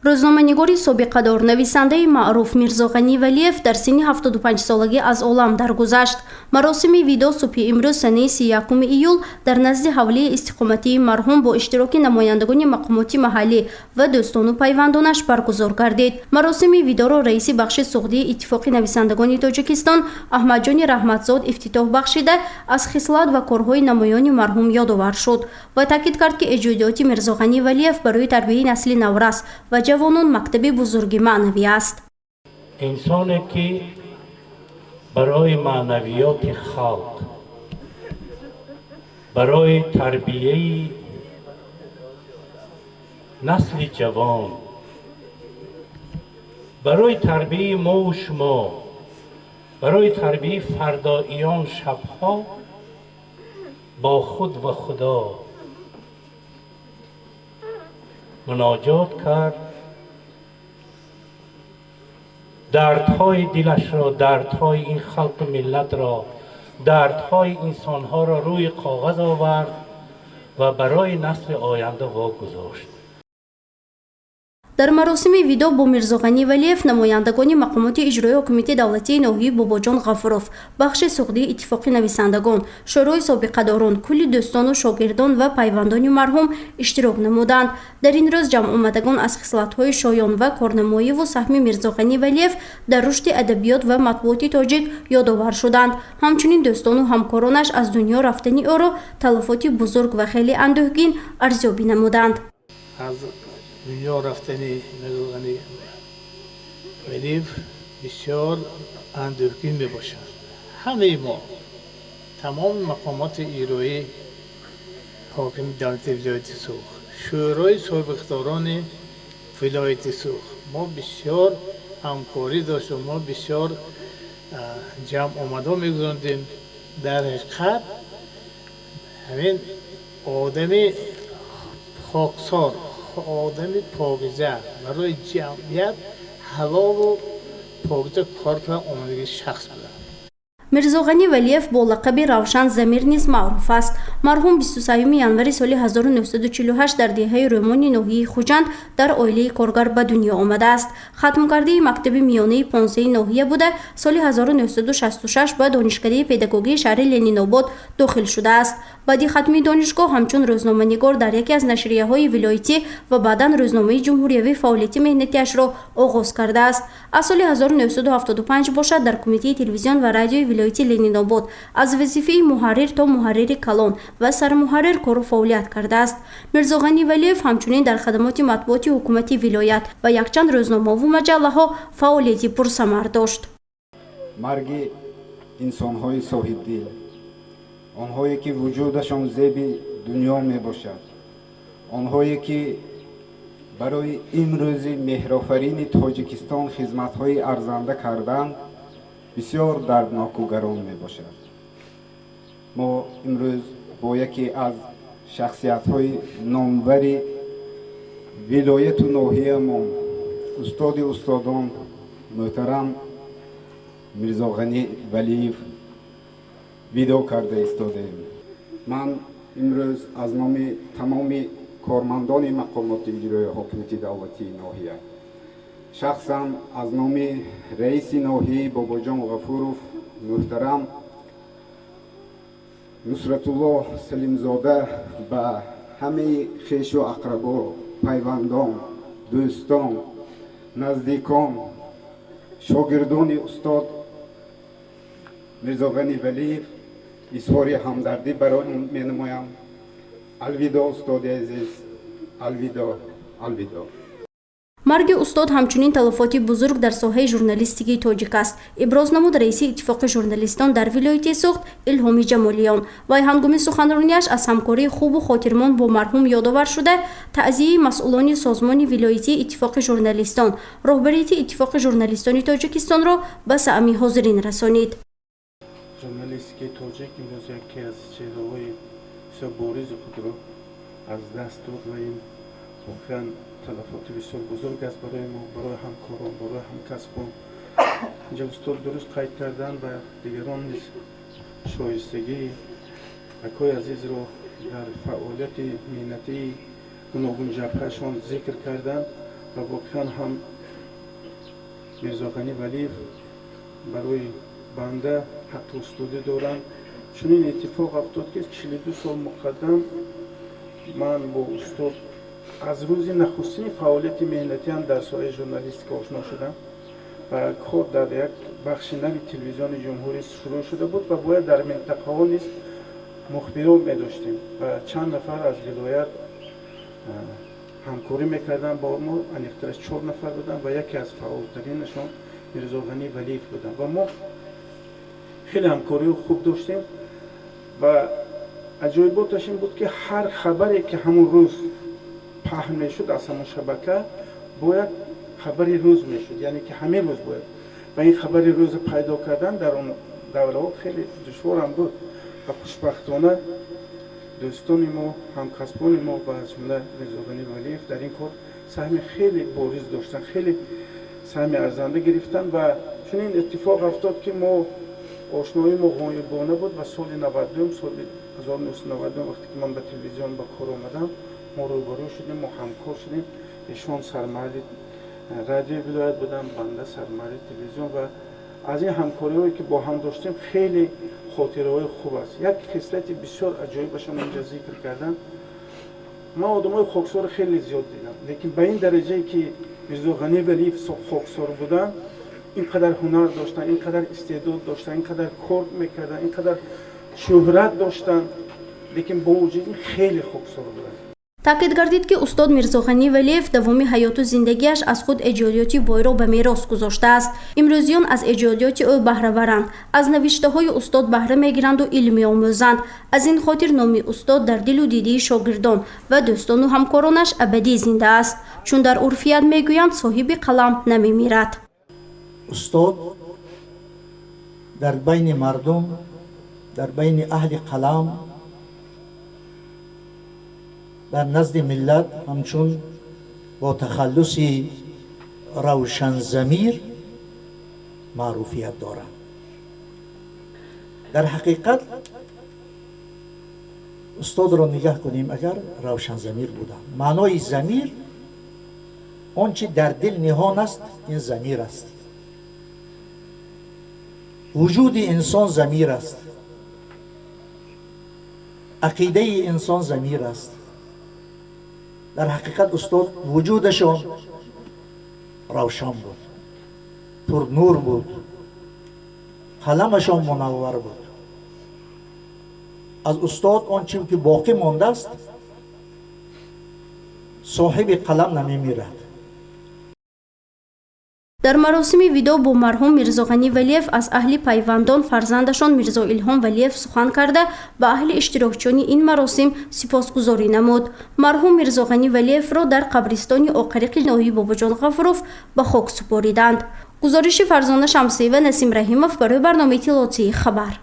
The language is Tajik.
рӯзноманигори собиқадор нависандаи маъруф Мирзо Ғани Валиев дар синни 75 солагӣ аз олам даргузашт. маросими видо субҳи имрӯз санаи 31 июл дар назди ҳавлии истиқоматии марҳум бо иштироки намояндагони мақомоти маҳаллӣ ва дӯстону пайвандонаш баргузор гардид. маросими видоро раиси бахши суғдии иттифоқи нависандагони Тоҷикистон Аҳмадҷони Раҳматзод ифтитоҳ бахшида аз хислат ва корҳои намоёни марҳум ёдовар шуд ва таъкид кард ки эҷодиёти Мирзо Ғани Валиев барои тарбияи насли наврас ва ҷавонон мактаби бузурги маънавӣ аст. инсоне ки барои маънавиёти халқ, барои тарбияи насли ҷавон, барои тарбияи мову шумо, барои тарбияи фардоиён шабҳо бо худ ва худо муноҷот кард, дардҳои дилашро, дардҳои ин халқу миллатро, дардҳои инсонҳоро рӯи коғаз овард ва барои насли оянда вогузошт. дар маросими видо бо Мирзо Ғани Валиев намояндагони мақомоти иҷроии ҳокимияти давлатии ноҳияи Бобоҷон Ғафуров, бахши суғдии иттифоқи нависандагон, шӯрои собиқадорон, кулли дӯстону шогирдон ва пайвандони марҳум иштирок намуданд. дар ин рӯз ҷамъомадагон аз хислатҳои шоён ва корнамоиву саҳми Мирзо Ғани Валиев дар рушди адабиёт ва матбуоти тоҷик ёдовар шуданд. ҳамчунин дӯстону ҳамкоронаш аз дунё рафтани ӯро талафоти бузург ва хеле андӯҳгин арзёбӣ намуданд. دنیا رفتنی Мирзо Ғани Валиев بسیار اندوهگین می باشد. همه ما تمام مقامات اجرایی حاکم دولت ولایت سوخ، شورای سابقداران ولایت سوخ، ما بسیار همکاری داشتیم، ما بسیار جمع آمده میگذاردیم. در حقیقت همین آدمی خاکسار، آدمی پاکیزه برای جمعیت هوا و پاکیزه کار کردن آمادگی شخص بوده. Мирзо Ғани Валиев бо лақаби Равшан Замир низ маъруф аст. марҳум 23 январи соли 1948 дар деҳаи Рӯмони ноҳияи Хуҷанд дар оилаи коргар ба дунё омадааст. хатмкардаи мактаби миёнаи 15 ноҳия буда соли 1966 ба донишкадаи педагогии шаҳри Ленинобод дохил шудааст. баъди хатми донишгоҳ ҳамчун рӯзноманигор дар яке аз нашрияҳои вилоятӣ ва баъдан рӯзномаи ҷумҳуриявӣ фаъолияти меҳнатиашро оғоз кардааст. аз соли 1975 бошад дар кумитаи телевизион ва радиои вилояти Ленинобод аз вазифаи муҳаррир то муҳаррири калон ва сармуҳаррир кору фаъолият кардааст. Мирзо Ғани Валиев ҳамчунин дар хадамоти матбуоти ҳукумати вилоят ва якчанд рӯзномаву маҷаллаҳо фаъолияти пурсамар дошт. марги инсонҳои соҳибдил, онҳое ки вуҷудашон зеби дунё мебошад, онҳое ки барои имрӯзи меҳрофарини Тоҷикистон хизматҳои арзанда карданд, бисёр дардноку гарон мебошад. мо имрӯз бо яке аз шахсиятҳои номвари вилояту ноҳиямон, устоди устодон муҳтарам Мирзо Ғани Валиев видо карда истодем. ман имрӯз аз номи тамоми кормандони мақомоти иҷрои ҳокимияти давлатии ноҳия, шахсан аз номи раиси ноҳияи Бобоҷон Ғафуров, муҳтарам Нусратулло Салимзода ба ҳамаи хешу ақрабо, пайвандон, дӯстон, наздикон, шогирдони устод Мирзо Ғани Валиев изҳори ҳамдардӣ барои он менамоям. алвидо устоди азиз, алвидо, алвидо. марги устод ҳамчунин талафоти бузург дар соҳаи журналистикии тоҷик аст, иброз намуд раиси иттифоқи журналистон дар вилояти Суғд Илҳоми Ҷамолиён. вай ҳангоми суханронияш аз ҳамкории хубу хотирмон бо марҳум ёдовар шуда, таъзияи масъулони созмони вилоятии иттифоқи журналистон, роҳбарияти иттифоқи журналистони Тоҷикистонро ба саъми ҳозирин расонид. журналистикаи тоҷик имрӯз яке аз чеҳраҳои бисёр боризи худро аз даст дод ва ин воқеан талафоти бисёр бузург аст барои мо, барои ҳамкорон, барои ҳамкасбон. инҷа устод дуруст қайд кардан ва дигарон низ шоистагии акои азизро дар фаъолияти меҳнатии гуногун ҷабҳаашон зикр кардан. و واقعا هم میرزا غنی ولیف برای بنده حق استودی دارن. چون این اتفاق افتاد که 42 سال مقدم من با استاد از روز نخستین فعالیت مهنتی هم در سایه ژورنالیستیک آشنا شدم و کار در یک بخش نوی تلویزیون جمهوری شروع شده بود و باید در منطقه ها نیز مخبران می داشتیم و چند نفر از ولایت همکاری میکردن با ما. انیخترش 4 نفر بودن و یکی از فعالترینشان میرزا غنی ولیف بودن و ما خیلی همکاری خوب داشتیم و عجایباتش این بود که هر خبری که همون روز پهن میشد از همون شبکه باید خبری روز میشد، یعنی که همه روز باید و این خبری روز پیدا کردن در اون دوره ها خیلی دشوار هم بود و خوشبختانه دوستان ما، همکسبان ما و از جمله میرزا غنی ولیف در این کار سهم خیلی بارز داشتن، خیلی سهم ارزنده گرفتن و چون این اتفاق افتاد که ما آشنایی ما غایبانه بود و سال 1992 وقتی که من به تلویزیون به کار آمدم ما روبرو شدیم، ما همکار شدیم. ایشان سرمایه رادیو ولایت بودن، بنده سرمایه تلویزیون و از این همکاری هایی که با هم داشتیم خیلی خاطره های خوب است. یک خصلت بسیار عجایبش هم اینجا ذکر کردن. من آدمای خاکسار خیلی زیاد دیدم، لیکن به این درجه که میرزا غنی ولیف خاکسار بودن، اینقدر هنر داشتن، اینقدر استعداد داشتن، اینقدر کار میکردن، اینقدر شهرت داشتن، لیکن با وجود این خیلی خاکسار بودن. таъкид гардид ки устод Мирзо Ғани Валиев давоми ҳаёту зиндагиаш аз худ эҷодиёти бойро ба мерос гузоштааст. Имрӯзиён аз эҷодиёти ӯ баҳраваранд, аз навиштаҳои устод баҳра мегиранду илм меомӯзанд. Аз ин хотир номи устод дар дилу дидии шогирдон ва дӯстону ҳамкоронаш абадӣ зинда аст. Чун дар урфият мегӯянд соҳиби қалам намемирад. устод дар байни мардум, дар байни аҳли қалам, در نزد ملت همچون با تخلصی روشن ضمیر معروفیت دارند. در حقیقت استاد را نگاه کنیم، اگر روشن ضمیر بودند، معنای ضمیر آنچه در دل نهان است این ضمیر است. وجود انسان ضمیر است، عقیده انسان ضمیر است. در حقیقت استاد وجودشان روشن بود، پر نور بود، قلمشان منور بود. از استاد آنچه که باقی مانده است صاحب قلم نمیمیرد. дар маросими видо бо марҳум Мирзо Ғани Валиев аз аҳли пайвандон фарзандашон Мирзо Илҳом Валиев сухан карда ба аҳли иштирокчони ин маросим сипосгузорӣ намуд. Марҳум Мирзо Ғани Валиевро дар қабристони оқариқи ноҳии Бобоҷон Ғафуров ба хок супориданд. гузориши Фарзона Шамсиева, Насим Раҳимов барои барномаи Иттилоотии Хабар.